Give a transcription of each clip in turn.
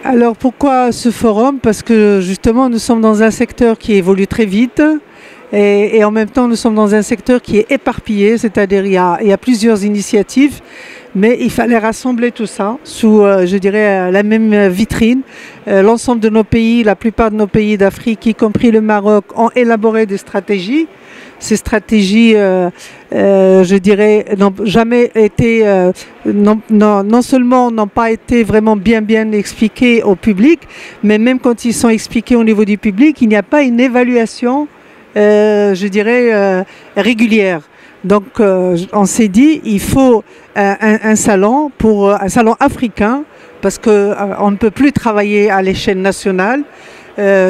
Alors pourquoi ce forum? Parce que justement nous sommes dans un secteur qui évolue très vite et en même temps nous sommes dans un secteur qui est éparpillé, c'est-à-dire il y a plusieurs initiatives, mais il fallait rassembler tout ça sous, je dirais, la même vitrine. L'ensemble de nos pays, la plupart de nos pays d'Afrique, y compris le Maroc, ont élaboré des stratégies. Ces stratégies, je dirais, n'ont jamais été, non seulement n'ont pas été vraiment bien expliquées au public, mais même quand ils sont expliqués au niveau du public, il n'y a pas une évaluation, je dirais, régulière. Donc on s'est dit, il faut un salon africain, parce qu'on ne peut plus travailler à l'échelle nationale.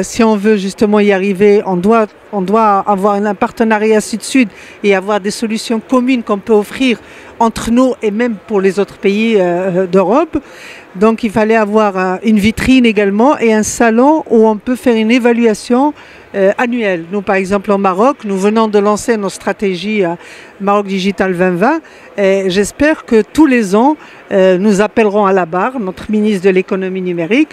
Si on veut justement y arriver, on doit avoir un partenariat sud-sud et avoir des solutions communes qu'on peut offrir entre nous et même pour les autres pays d'Europe. Donc il fallait avoir une vitrine également et un salon où on peut faire une évaluation annuelle. Nous par exemple au Maroc, nous venons de lancer nos stratégies Maroc Digital 2020 et j'espère que tous les ans nous appellerons à la barre notre ministre de l'économie numérique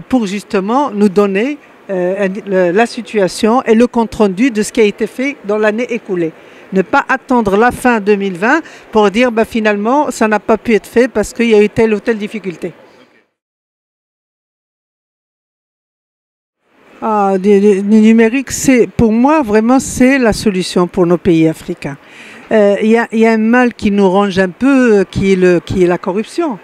pour justement nous donner la situation et le compte rendu de ce qui a été fait dans l'année écoulée. Ne pas attendre la fin 2020 pour dire finalement ça n'a pas pu être fait parce qu'il y a eu telle ou telle difficulté. Du numérique, pour moi vraiment c'est la solution pour nos pays africains. Il y a un mal qui nous ronge un peu qui est la corruption.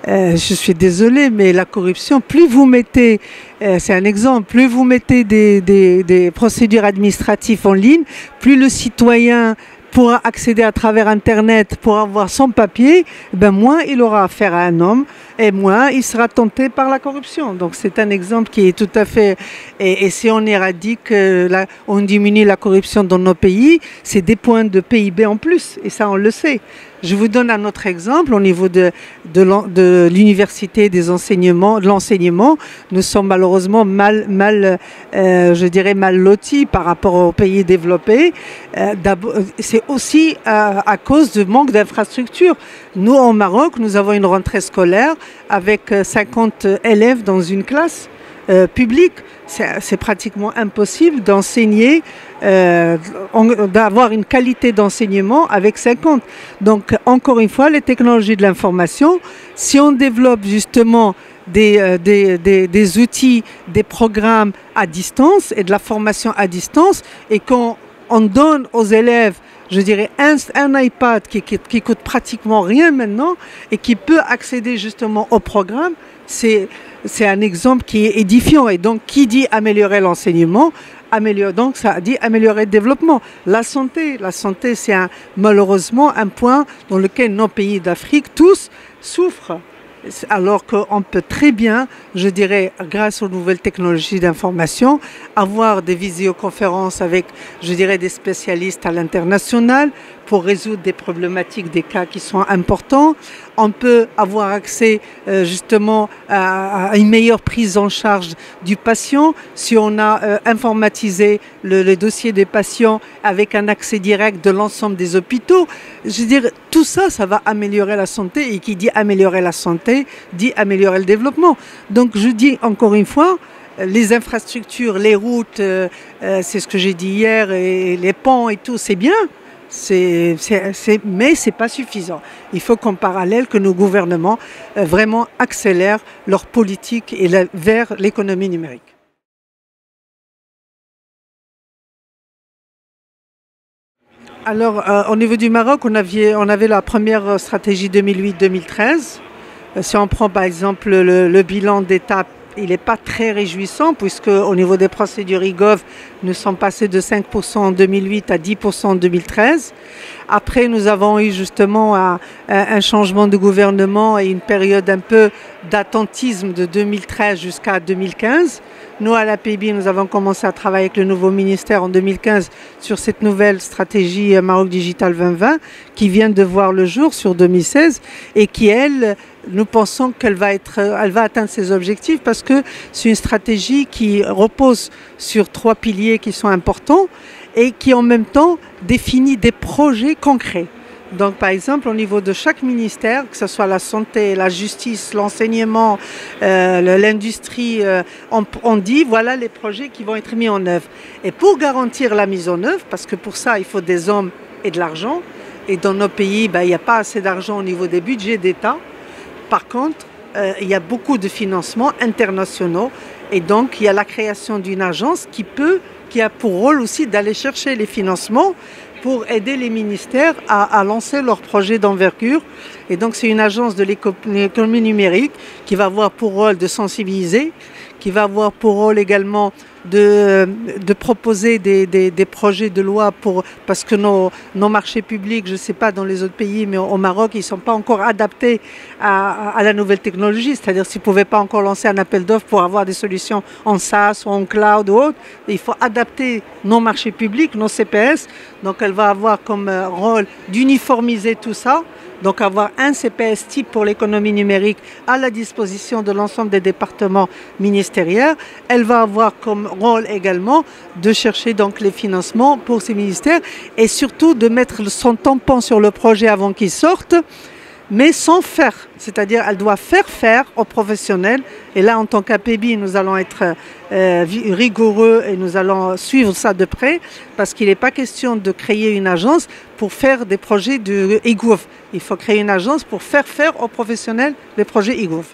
Je suis désolée, mais la corruption, plus vous mettez, c'est un exemple, plus vous mettez des procédures administratives en ligne, plus le citoyen pourra accéder à travers Internet pour avoir son papier, moins il aura affaire à un homme et moins il sera tenté par la corruption. Donc c'est un exemple qui est tout à fait... Et si on éradique, on diminue la corruption dans nos pays, c'est des points de PIB en plus, et ça on le sait. Je vous donne un autre exemple au niveau de l'université, de l'enseignement. Nous sommes malheureusement je dirais mal lotis par rapport aux pays développés. C'est aussi à cause du manque d'infrastructures. Nous, au Maroc, nous avons une rentrée scolaire avec 50 élèves dans une classe publique. C'est pratiquement impossible d'enseigner, d'avoir une qualité d'enseignement avec 50. Donc, encore une fois, les technologies de l'information, si on développe justement des outils, des programmes à distance et de la formation à distance et qu'on donne aux élèves, je dirais, un iPad qui coûte pratiquement rien maintenant et qui peut accéder justement au programme, c'est un exemple qui est édifiant. Et donc, qui dit améliorer l'enseignement, donc ça dit améliorer le développement. La santé, c'est malheureusement un point dans lequel nos pays d'Afrique, tous, souffrent. Alors qu'on peut très bien, je dirais, grâce aux nouvelles technologies d'information, avoir des visioconférences avec, je dirais, des spécialistes à l'international pour résoudre des problématiques, des cas qui sont importants. On peut avoir accès justement à une meilleure prise en charge du patient si on a informatisé le dossier des patients avec un accès direct de l'ensemble des hôpitaux. Je veux dire, tout ça, ça va améliorer la santé et qui dit améliorer la santé, dit améliorer le développement. Donc je dis encore une fois, les infrastructures, les routes, c'est ce que j'ai dit hier, et les ponts et tout, c'est bien. Mais ce n'est pas suffisant. Il faut qu'en parallèle, que nos gouvernements vraiment accélèrent leur politique vers l'économie numérique. Alors, au niveau du Maroc, on avait la première stratégie 2008-2013. Si on prend par exemple le bilan d'étape, il n'est pas très réjouissant puisque au niveau des procédures e-gov, nous sommes passés de 5% en 2008 à 10% en 2013. Après, nous avons eu justement un changement de gouvernement et une période un peu d'attentisme de 2013 jusqu'à 2015. Nous, à l'APB, nous avons commencé à travailler avec le nouveau ministère en 2015 sur cette nouvelle stratégie Maroc Digital 2020 qui vient de voir le jour sur 2016 et qui, elle, nous pensons qu'elle va atteindre ses objectifs parce que c'est une stratégie qui repose sur 3 piliers qui sont importants et qui en même temps définit des projets concrets. Donc par exemple au niveau de chaque ministère, que ce soit la santé, la justice, l'enseignement, l'industrie, on dit voilà les projets qui vont être mis en œuvre. Et pour garantir la mise en œuvre, parce que pour ça il faut des hommes et de l'argent, et dans nos pays il n'y a pas assez d'argent au niveau des budgets d'État, par contre il y a beaucoup de financements internationaux et donc il y a la création d'une agence qui a pour rôle aussi d'aller chercher les financements pour aider les ministères à lancer leurs projets d'envergure. Et donc c'est une agence de l'économie numérique qui va avoir pour rôle de sensibiliser, qui va avoir pour rôle également de proposer des projets de loi parce que nos marchés publics, je ne sais pas dans les autres pays, mais au Maroc, ils ne sont pas encore adaptés à la nouvelle technologie. C'est-à-dire s'ils ne pouvaient pas encore lancer un appel d'offres pour avoir des solutions en SaaS ou en cloud ou autre, il faut adapter nos marchés publics, nos CPS. Donc elle va avoir comme rôle d'uniformiser tout ça. Donc avoir un CPS type pour l'économie numérique à la disposition de l'ensemble des départements ministériels. Elle va avoir comme rôle également de chercher donc les financements pour ces ministères et surtout de mettre son tampon sur le projet avant qu'il sorte, mais sans faire. C'est-à-dire elle doit faire aux professionnels. Et là, en tant qu'APB, nous allons être rigoureux et nous allons suivre ça de près parce qu'il n'est pas question de créer une agence pour faire des projets de e-gouv. Il faut créer une agence pour faire aux professionnels les projets e-gouv.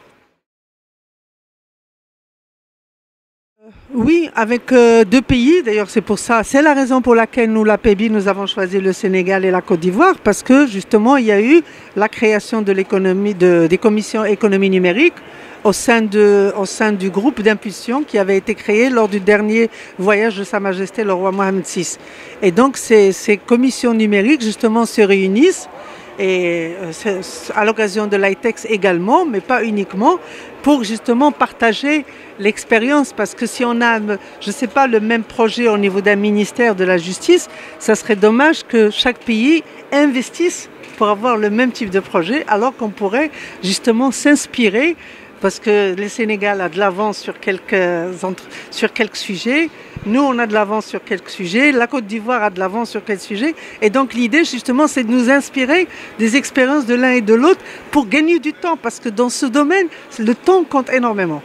Oui, avec deux pays, d'ailleurs c'est pour ça, c'est la raison pour laquelle nous, l'APB, nous avons choisi le Sénégal et la Côte d'Ivoire, parce que justement il y a eu la création des commissions économie numérique au sein du groupe d'impulsion qui avait été créé lors du dernier voyage de Sa Majesté le roi Mohamed VI. Et donc ces commissions numériques justement se réunissent et à l'occasion de l'ITEX également, mais pas uniquement, pour justement partager l'expérience. Parce que si on a, je ne sais pas, le même projet au niveau d'un ministère de la Justice, ça serait dommage que chaque pays investisse pour avoir le même type de projet, alors qu'on pourrait justement s'inspirer, parce que le Sénégal a de l'avance sur quelques sujets, nous on a de l'avance sur quelques sujets, la Côte d'Ivoire a de l'avance sur quelques sujets, et donc l'idée justement c'est de nous inspirer des expériences de l'un et de l'autre pour gagner du temps, parce que dans ce domaine, le temps compte énormément.